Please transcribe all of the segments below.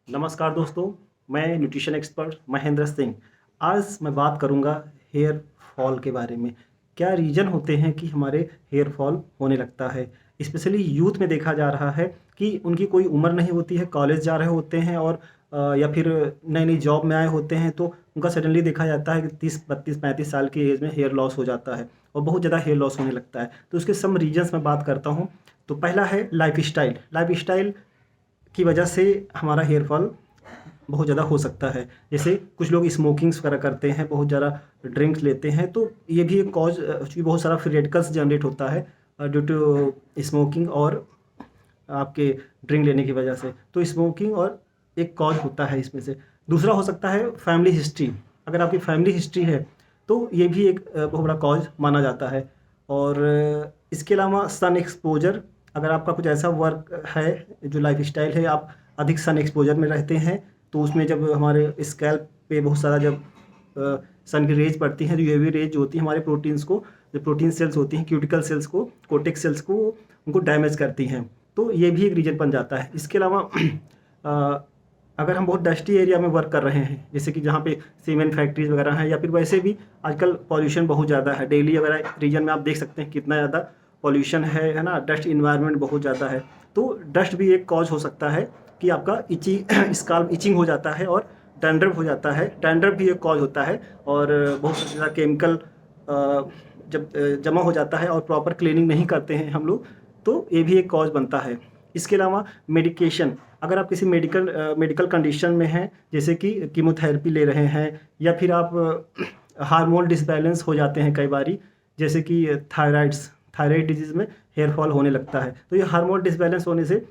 नमस्कार दोस्तों, मैं न्यूट्रिशन एक्सपर्ट महेंद्र सिंह। आज मैं बात करूंगा हेयर फॉल के बारे में। क्या रीज़न होते हैं कि हमारे हेयर फॉल होने लगता है। स्पेशली यूथ में देखा जा रहा है कि उनकी कोई उम्र नहीं होती है, कॉलेज जा रहे होते हैं और या फिर नई नई जॉब में आए होते हैं, तो उनका सडनली देखा जाता है कि 30 32 35 साल की एज में हेयर लॉस हो जाता है और बहुत ज़्यादा हेयर लॉस होने लगता है। तो उसके सम रीजन्स मैं बात करता हूँ। तो पहला है लाइफ स्टाइल की वजह से हमारा हेयर फॉल बहुत ज़्यादा हो सकता है। जैसे कुछ लोग स्मोकिंग्स वगैरह करते हैं, बहुत ज़्यादा ड्रिंक्स लेते हैं, तो ये भी एक कॉज, चूँकि बहुत सारा फ्री रेडिकल्स जनरेट होता है ड्यू टू स्मोकिंग और आपके ड्रिंक लेने की वजह से। तो स्मोकिंग और एक कॉज होता है इसमें से। दूसरा हो सकता है फैमिली हिस्ट्री। अगर आपकी फैमिली हिस्ट्री है तो ये भी एक बहुत बड़ा कॉज माना जाता है। और इसके अलावा सन एक्सपोजर। अगर आपका कुछ ऐसा वर्क है, जो लाइफस्टाइल है, आप अधिक सन एक्सपोजर में रहते हैं, तो उसमें जब हमारे स्कैल्प पे बहुत सारा जब सन की रेज पड़ती हैं, तो यूवी रेज जो होती है हमारे प्रोटीन्स को, जो प्रोटीन सेल्स होती हैं, क्यूटिकल सेल्स को, कोटेक्स सेल्स को, उनको डैमेज करती हैं। तो ये भी एक रीज़न बन जाता है। इसके अलावा अगर हम बहुत डस्टी एरिया में वर्क कर रहे हैं, जैसे कि जहाँ पे सीमेंट फैक्ट्रीज वगैरह हैं, या फिर वैसे भी आजकल पॉल्यूशन बहुत ज़्यादा है, दिल्ली वगैरह रीजन में आप देख सकते हैं कितना ज़्यादा पॉल्यूशन है ना, डस्ट इन्वायरमेंट बहुत ज़्यादा है। तो डस्ट भी एक कॉज हो सकता है कि आपका स्काल्प इचिंग हो जाता है और डैंड्रफ हो जाता है। डैंड्रफ भी एक कॉज होता है और बहुत ज़्यादा केमिकल जब जमा हो जाता है और प्रॉपर क्लीनिंग नहीं करते हैं हम लोग, तो ये भी एक कॉज बनता है। इसके अलावा मेडिकेशन। अगर आप किसी मेडिकल कंडीशन में हैं, जैसे कि कीमोथेरेपी ले रहे हैं, या फिर आप हार्मोन डिसबैलेंस हो जाते हैं कई बारी, जैसे कि थायराइड डिजीज़ में हेयर फॉल होने लगता है। तो ये हार्मोन डिसबैलेंस होने से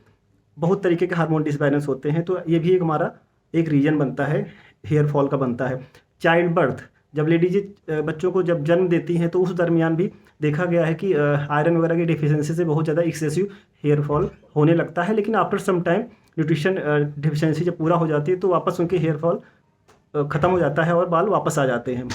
बहुत तरीके के हार्मोन डिसबैलेंस होते हैं, तो ये भी एक हमारा एक रीज़न बनता है, हेयर फॉल का बनता है। Child birth. जब लेडीज बच्चों को जब जन्म देती हैं, तो उस दरमियान भी देखा गया है कि आयरन वगैरह की डिफिशियंसी से बहुत ज़्यादा एक्सेसिव हेयर फॉल होने लगता है। लेकिन after some time nutrition deficiency जब पूरा हो जाती है, तो वापस उनके हेयर फॉल ख़त्म हो जाता है और बाल वापस आ जाते हैं।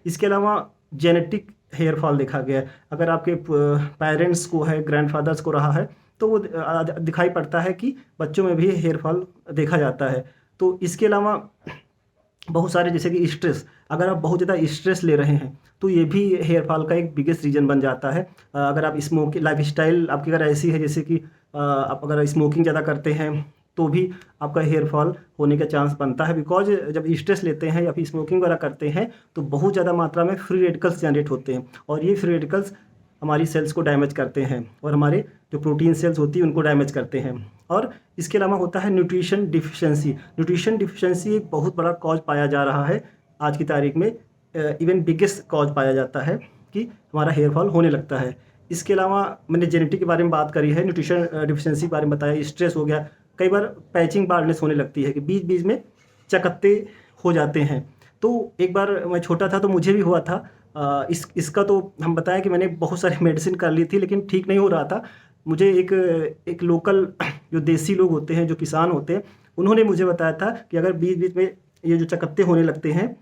इसके अलावा जेनेटिक हेयर फॉल देखा गया है। अगर आपके पेरेंट्स को है, ग्रैंडफादर्स को रहा है, तो वो दिखाई पड़ता है कि बच्चों में भी हेयर फॉल देखा जाता है। तो इसके अलावा बहुत सारे, जैसे कि स्ट्रेस। अगर आप बहुत ज़्यादा स्ट्रेस ले रहे हैं, तो ये भी हेयर फॉल का एक बिगेस्ट रीज़न बन जाता है। अगर आप लाइफ स्टाइल आपकी अगर ऐसी है, जैसे कि आप अगर स्मोकिंग ज़्यादा करते हैं, तो भी आपका हेयर फॉल होने का चांस बनता है। बिकॉज जब स्ट्रेस लेते हैं या फिर स्मोकिंग वगैरह करते हैं, तो बहुत ज़्यादा मात्रा में फ्री रेडिकल्स जनरेट होते हैं, और ये फ्री रेडिकल्स हमारी सेल्स को डैमेज करते हैं और हमारे जो प्रोटीन सेल्स होती है उनको डैमेज करते हैं। और इसके अलावा होता है न्यूट्रिशन डिफिशिएंसी एक बहुत बड़ा कॉज पाया जा रहा है आज की तारीख में। इवन बिगेस्ट कॉज पाया जाता है कि हमारा हेयर फॉल होने लगता है। इसके अलावा मैंने जेनेटिक के बारे में बात करी है, न्यूट्रिशन डिफिशिएंसी के बारे में बताया, स्ट्रेस हो गया, कई बार पैचिंग बार्डनेस होने लगती है कि बीच बीच में चकत्ते हो जाते हैं। तो एक बार मैं छोटा था तो मुझे भी हुआ था। इसका तो हम बताएं कि मैंने बहुत सारी मेडिसिन कर ली थी, लेकिन ठीक नहीं हो रहा था। मुझे एक लोकल जो देसी लोग होते हैं, जो किसान होते हैं, उन्होंने मुझे बताया था कि अगर बीच बीच में ये जो चकत्ते होने लगते हैं,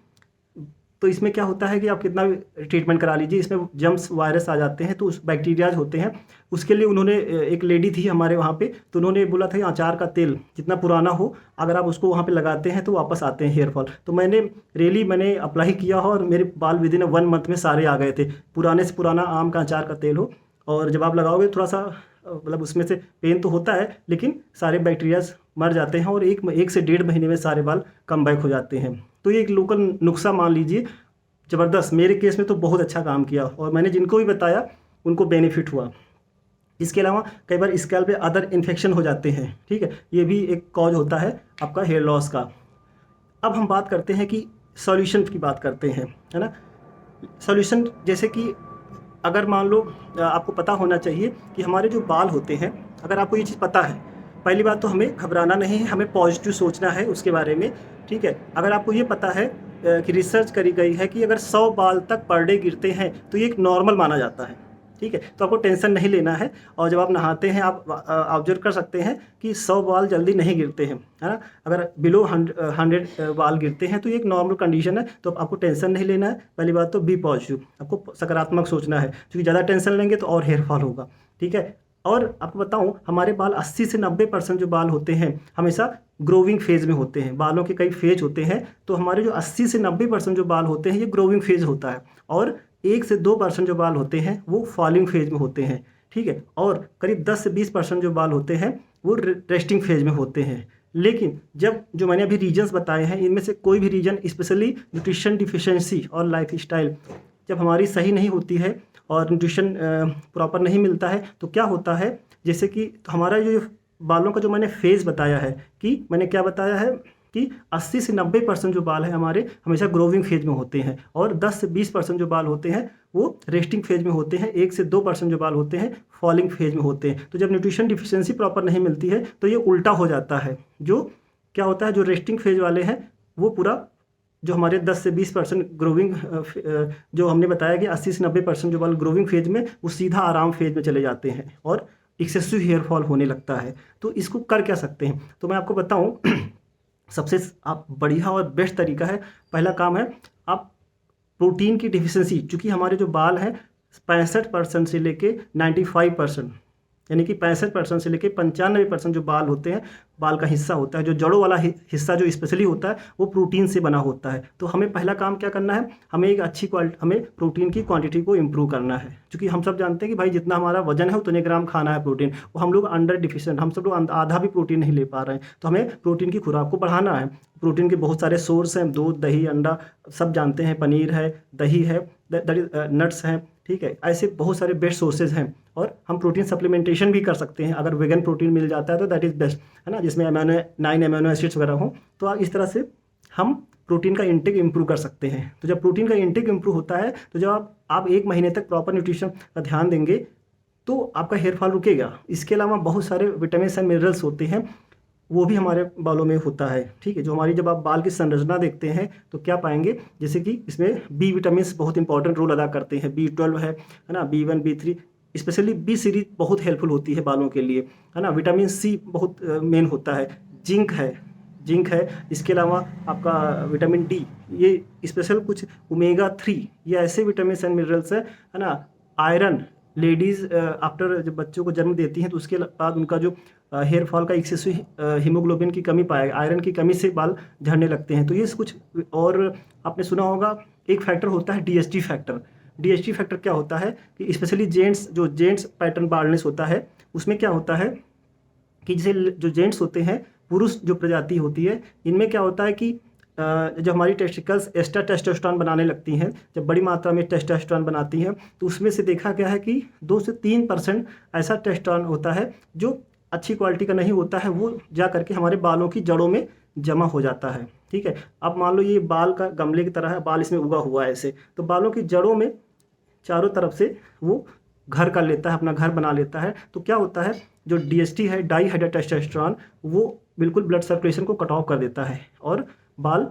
तो इसमें क्या होता है कि आप कितना भी ट्रीटमेंट करा लीजिए, इसमें जम्स वायरस आ जाते हैं, तो उस बैक्टीरियाज होते हैं। उसके लिए उन्होंने, एक लेडी थी हमारे वहाँ पे, तो उन्होंने बोला था कि अचार का तेल जितना पुराना हो, अगर आप उसको वहाँ पे लगाते हैं तो वापस आते हैं हेयर फॉल। तो मैंने अप्लाई किया और मेरे बाल विदिन 1 मंथ में सारे आ गए थे। पुराने से पुराना आम का अचार का तेल हो, और जब आप लगाओगे थोड़ा सा मतलब उसमें से पेन तो होता है, लेकिन सारे बैक्टीरियाज मर जाते हैं और एक से 1.5 महीने में सारे बाल कम बैक हो जाते हैं। तो ये एक लोकल नुस्खा मान लीजिए, ज़बरदस्त। मेरे केस में तो बहुत अच्छा काम किया, और मैंने जिनको भी बताया उनको बेनिफिट हुआ। इसके अलावा कई बार स्कैल्प पे अदर इन्फेक्शन हो जाते हैं, ठीक है, ये भी एक कॉज होता है आपका हेयर लॉस का। अब हम बात करते हैं कि सॉल्यूशन की बात करते हैं, है ना। सॉल्यूशन, जैसे कि अगर मान लो, आपको पता होना चाहिए कि हमारे जो बाल होते हैं, अगर आपको ये चीज़ पता है, पहली बात तो हमें घबराना नहीं है, हमें पॉजिटिव सोचना है उसके बारे में, ठीक है। अगर आपको ये पता है कि रिसर्च करी गई है कि अगर 100 बाल तक पर डे गिरते हैं, तो ये एक नॉर्मल माना जाता है, ठीक है। तो आपको टेंशन नहीं लेना है, और जब आप नहाते हैं, आप ऑब्जर्व कर सकते हैं कि 100 बाल जल्दी नहीं गिरते हैं, है ना। अगर बिलो 100 बाल गिरते हैं, तो ये एक नॉर्मल कंडीशन है, तो आपको टेंशन नहीं लेना है। पहली बात तो बी पॉजिटिव, आपको सकारात्मक सोचना है, क्योंकि ज़्यादा टेंशन लेंगे तो और हेयर फॉल होगा, ठीक है। और आपको बताऊं, हमारे बाल 80 से 90% जो बाल होते हैं हमेशा ग्रोविंग फेज में होते हैं। बालों के कई फेज होते हैं, तो हमारे जो 80 से 90% जो बाल होते हैं ये ग्रोविंग फेज होता है, और 1 से 2% जो बाल होते हैं वो फॉलिंग फेज में होते हैं, ठीक है। और करीब 10 से 20% जो बाल होते हैं वो रेस्टिंग फेज में होते हैं। लेकिन जब जो मैंने अभी रीजन्स बताए हैं, इनमें से कोई भी रीजन, स्पेशली न्यूट्रिशन डिफिशियंसी और लाइफ स्टाइल जब हमारी सही नहीं होती है और न्यूट्रिशन प्रॉपर नहीं मिलता है, तो क्या होता है, जैसे कि हमारा जो बालों का जो मैंने फेज़ बताया है, कि मैंने क्या बताया है कि 80 से 90% जो बाल हैं हमारे हमेशा ग्रोविंग फेज में होते हैं, और 10 से 20% जो बाल होते हैं वो रेस्टिंग फेज में होते हैं, 1 से 2% जो बाल होते हैं फॉलिंग फेज में होते हैं। तो जब न्यूट्रिशन डिफिशियंसी प्रॉपर नहीं मिलती है तो ये उल्टा हो जाता है। जो क्या होता है, जो रेस्टिंग फेज वाले हैं वो पूरा, जो हमारे 10 से 20% ग्रोविंग, जो हमने बताया कि 80 से 90% जो बाल ग्रोविंग फेज में, वो सीधा आराम फेज में चले जाते हैं और एक्सेसिव हेयर फॉल होने लगता है। तो इसको कर क्या सकते हैं, तो मैं आपको बताऊं सबसे आप बढ़िया और बेस्ट तरीका है, पहला काम है आप प्रोटीन की डिफिशियंसी, चूँकि हमारे जो बाल हैं 65% से लेके 95%, यानी कि 65% से लेके 95% जो बाल होते हैं, बाल का हिस्सा होता है, जो जड़ों वाला हिस्सा जो स्पेशली होता है वो प्रोटीन से बना होता है। तो हमें पहला काम क्या करना है, हमें एक अच्छी क्वालिटी, हमें प्रोटीन की क्वांटिटी को इम्प्रूव करना है। क्योंकि हम सब जानते हैं कि भाई जितना हमारा वजन है उतने ग्राम खाना है प्रोटीन, वो हम लोग अंडर डिफिशिएंट, हम सब लोग आधा भी प्रोटीन नहीं ले पा रहे हैं। तो हमें प्रोटीन की खुराक को बढ़ाना है। प्रोटीन के बहुत सारे सोर्स हैं, दूध, दही, अंडा, सब जानते हैं, पनीर है, दही है, नट्स हैं, ठीक है। ऐसे बहुत सारे बेस्ट सोर्सेज हैं, और हम प्रोटीन सप्लीमेंटेशन भी कर सकते हैं। अगर वेगन प्रोटीन मिल जाता है तो दैट इज़ बेस्ट, है ना, जिसमें 9 अमीनो एसिड्स वगैरह हों। तो इस तरह से हम प्रोटीन का इंटेक इंप्रूव कर सकते हैं। तो जब प्रोटीन का इंटेक इंप्रूव होता है, तो जब आप 1 महीने तक प्रॉपर न्यूट्रिशन का ध्यान देंगे तो आपका हेयर फॉल रुकेगा। इसके अलावा बहुत सारे विटामिन एंड मिनरल्स होते हैं, वो भी हमारे बालों में होता है, ठीक है। जो हमारी, जब आप बाल की संरचना देखते हैं तो क्या पाएंगे, जैसे कि इसमें बी विटामिन बहुत इंपॉर्टेंट रोल अदा करते हैं। B12 है ना, B1, B3, specially B series बहुत हेल्पफुल होती है बालों के लिए, है ना। विटामिन सी बहुत मेन होता है। जिंक है। इसके अलावा आपका विटामिन डी, ये स्पेशल कुछ ओमेगा 3, ये ऐसे विटामिन एंड मिनरल्स है ना। आयरन, लेडीज़ आफ्टर जब बच्चों को जन्म देती हैं तो उसके बाद उनका जो हेयर फॉल का एक्सेसिव हीमोग्लोबिन की कमी पाए, आयरन की कमी से बाल झड़ने लगते हैं। तो ये कुछ, और आपने सुना होगा एक फैक्टर होता है DHT फैक्टर। DHT फैक्टर क्या होता है कि स्पेशली जेंट्स पैटर्न बाल्डनेस होता है, उसमें क्या होता है कि जैसे जो जेंट्स होते हैं, पुरुष जो प्रजाति होती है, इनमें क्या होता है कि जब हमारी टेस्टिकल्स एक्स्ट्रा टेस्टोस्टेरोन बनाने लगती हैं, जब बड़ी मात्रा में टेस्टोस्टेरोन बनाती हैं, तो उसमें से देखा गया है कि 2 से 3% ऐसा टेस्टोस्टेरोन होता है जो अच्छी क्वालिटी का नहीं होता है, वो जा करके हमारे बालों की जड़ों में जमा हो जाता है, ठीक है। अब मान लो ये बाल का गमले की तरह है, बाल इसमें उगा हुआ है ऐसे, तो बालों की जड़ों में चारों तरफ से वो घर कर लेता है, अपना घर बना लेता है। तो क्या होता है, जो DHT है, डाईहाइड्रोटेस्टोस्टेरोन, वो बिल्कुल ब्लड सर्कुलेशन को कट ऑफ कर देता है, और बाल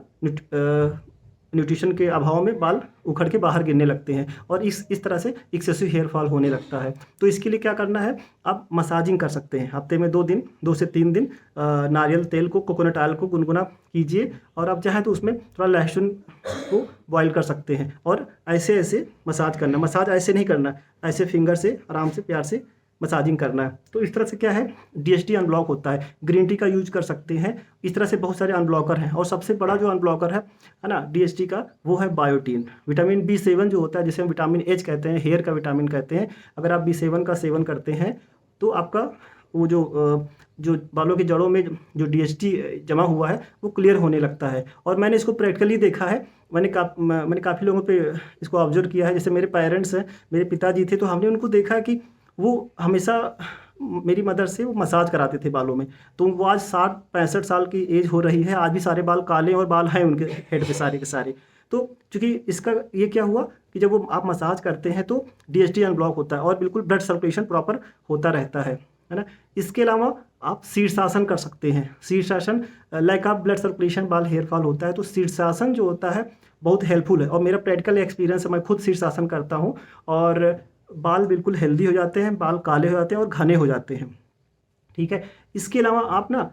न्यूट्रिशन के अभाव में बाल उखड़ के बाहर गिरने लगते हैं, और इस तरह से एक्सेसिव हेयर फॉल होने लगता है। तो इसके लिए क्या करना है, आप मसाजिंग कर सकते हैं हफ्ते में 2 से 3 दिन। नारियल तेल को, कोकोनट ऑयल को गुनगुना कीजिए, और आप चाहें तो उसमें थोड़ा लहसुन को बॉईल कर सकते हैं, और ऐसे ऐसे मसाज करना। मसाज ऐसे नहीं करना, ऐसे फिंगर से आराम से प्यार से मसाजिंग करना है। तो इस तरह से क्या है, DHT अनब्लॉक होता है। ग्रीन टी का यूज कर सकते हैं। इस तरह से बहुत सारे अनब्लॉकर हैं, और सबसे बड़ा जो अनब्लॉकर है ना DHT का, वो है बायोटीन। विटामिन B7 जो होता है, जिसे हम विटामिन H कहते हैं, हेयर का विटामिन कहते हैं, अगर आप B7 का सेवन करते हैं तो आपका वो जो बालों की जड़ों में जो DHT जमा हुआ है वो क्लियर होने लगता है। और मैंने इसको प्रैक्टिकली देखा है, मैंने काफ़ी लोगों पे इसको ऑब्जर्व किया है। जैसे मेरे पेरेंट्स हैं, मेरे पिताजी थे, तो हमने उनको देखा कि वो हमेशा मेरी मदर से वो मसाज कराते थे बालों में। तो वो आज 60-65 साल की एज हो रही है, आज भी सारे बाल काले और बाल हैं उनके हेड पे सारे के सारे। तो चूँकि इसका ये क्या हुआ कि जब वो आप मसाज करते हैं तो DHT अनब्लॉक होता है, और बिल्कुल ब्लड सर्कुलेशन प्रॉपर होता रहता है ना। इसके अलावा आप शीर्षासन कर सकते हैं। शीर्षासन, लाइक आप ब्लड सर्कुलेशन, बाल हेयर फॉल होता है, तो शीर्षासन जो होता है बहुत हेल्पफुल है, और मेरा प्रैक्टिकल एक्सपीरियंस है, मैं खुद शीर्षासन करता हूँ, और बाल बिल्कुल हेल्दी हो जाते हैं, बाल काले हो जाते हैं और घने हो जाते हैं, ठीक है। इसके अलावा आप ना,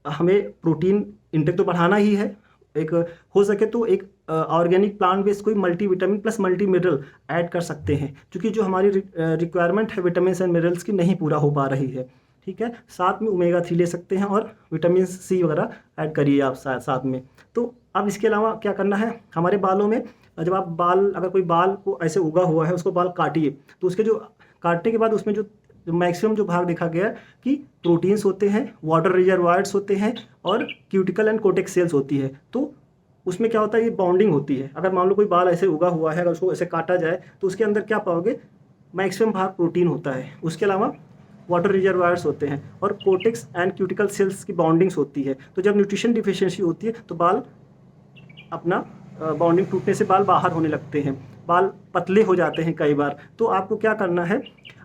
हमें प्रोटीन इंटेक तो बढ़ाना ही है, एक हो सके तो एक ऑर्गेनिक प्लांट बेस्ड कोई multivitamin plus multi mineral add कर सकते हैं, क्योंकि जो हमारी रिक्वायरमेंट है विटामिन एंड मिनरल्स की नहीं पूरा हो पा रही है। ठीक है, साथ में ओमेगा 3 ले सकते हैं और विटामिन सी वगैरह ऐड करिए आप साथ में। तो अब इसके अलावा क्या करना है, हमारे बालों में जब आप बाल, अगर कोई बाल को ऐसे उगा हुआ है उसको बाल काटिए, तो उसके जो काटने के बाद उसमें जो मैक्सिमम जो भाग देखा गया है कि प्रोटीन्स होते हैं, वाटर रिजर्वायर्स होते हैं और क्यूटिकल एंड कोटेक्स सेल्स होती है। तो उसमें क्या होता है, ये बॉन्डिंग होती है। अगर मान लो कोई बाल ऐसे उगा हुआ है, अगर उसको ऐसे काटा जाए तो उसके अंदर क्या पाओगे, मैक्सिमम भाग प्रोटीन होता है। उसके अलावा वाटर रिजर्वायर्स होते हैं और कोटेक्स एंड क्यूटिकल सेल्स की बॉन्डिंग्स होती है। तो जब न्यूट्रिशन डिफिशियंसी होती है तो बाल अपना बॉन्डिंग टूटने से बाल बाहर होने लगते हैं, बाल पतले हो जाते हैं कई बार। तो आपको क्या करना है,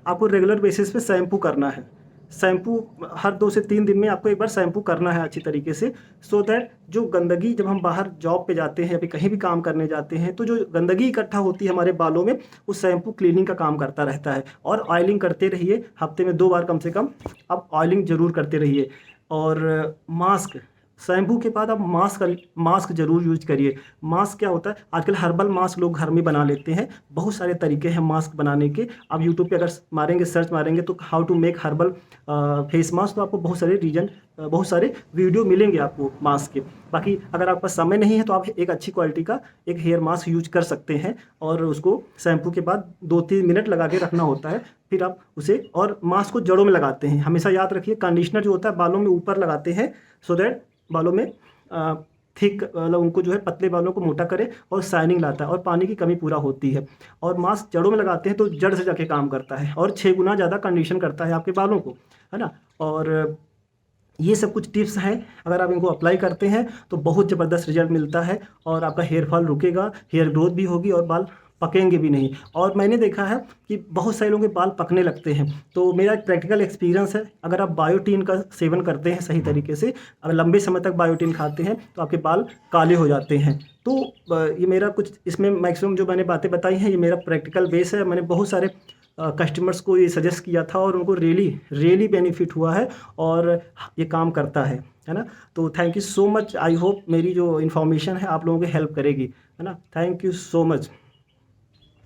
आपको रेगुलर बेसिस पे शैम्पू करना है। शैम्पू हर 2 से 3 दिन में आपको एक बार शैम्पू करना है अच्छी तरीके से, सो दैट जो गंदगी, जब हम बाहर जॉब पे जाते हैं या फिर कहीं भी काम करने जाते हैं तो जो गंदगी इकट्ठा होती है हमारे बालों में, उस शैम्पू क्लीनिंग का काम करता रहता है। और ऑयलिंग करते रहिए, हफ्ते में 2 बार कम से कम आप ऑयलिंग ज़रूर करते रहिए। और मास्क, शैम्पू के बाद आप मास्क ज़रूर यूज करिए। मास्क क्या होता है, आजकल हर्बल मास्क लोग घर में बना लेते हैं। बहुत सारे तरीके हैं मास्क बनाने के। आप यूट्यूब पे अगर मारेंगे, सर्च मारेंगे तो how to make herbal face mask, तो आपको बहुत सारे वीडियो मिलेंगे आपको मास्क के। बाकी अगर आपका समय नहीं है तो आप एक अच्छी क्वालिटी का एक हेयर मास्क यूज कर सकते हैं, और उसको शैम्पू के बाद 2-3 मिनट लगा के रखना होता है। फिर आप उसे, और मास्क को जड़ों में लगाते हैं। हमेशा याद रखिए, कंडीशनर जो होता है बालों में ऊपर लगाते हैं, सो दैट बालों में थिक, मतलब उनको जो है पतले बालों को मोटा करे और शाइनिंग लाता है और पानी की कमी पूरा होती है। और मास्क जड़ों में लगाते हैं तो जड़ से जाके काम करता है और 6 गुना ज़्यादा कंडीशन करता है आपके बालों को, है ना। और ये सब कुछ टिप्स हैं, अगर आप इनको अप्लाई करते हैं तो बहुत ज़बरदस्त रिजल्ट मिलता है और आपका हेयर फॉल रुकेगा, हेयर ग्रोथ भी होगी और बाल पकेंगे भी नहीं। और मैंने देखा है कि बहुत सारे लोगों के बाल पकने लगते हैं। तो मेरा एक प्रैक्टिकल एक्सपीरियंस है, अगर आप बायोटीन का सेवन करते हैं सही तरीके से, अगर लंबे समय तक बायोटीन खाते हैं तो आपके बाल काले हो जाते हैं। तो ये मेरा कुछ, इसमें मैक्सिमम जो मैंने बातें बताई हैं ये मेरा प्रैक्टिकल बेस है। मैंने बहुत सारे कस्टमर्स को ये सजेस्ट किया था और उनको रियली बेनिफिट हुआ है और ये काम करता है ना। तो thank you so much, I hope मेरी जो इन्फॉर्मेशन है आप लोगों को हेल्प करेगी, है ना। Thank you so much.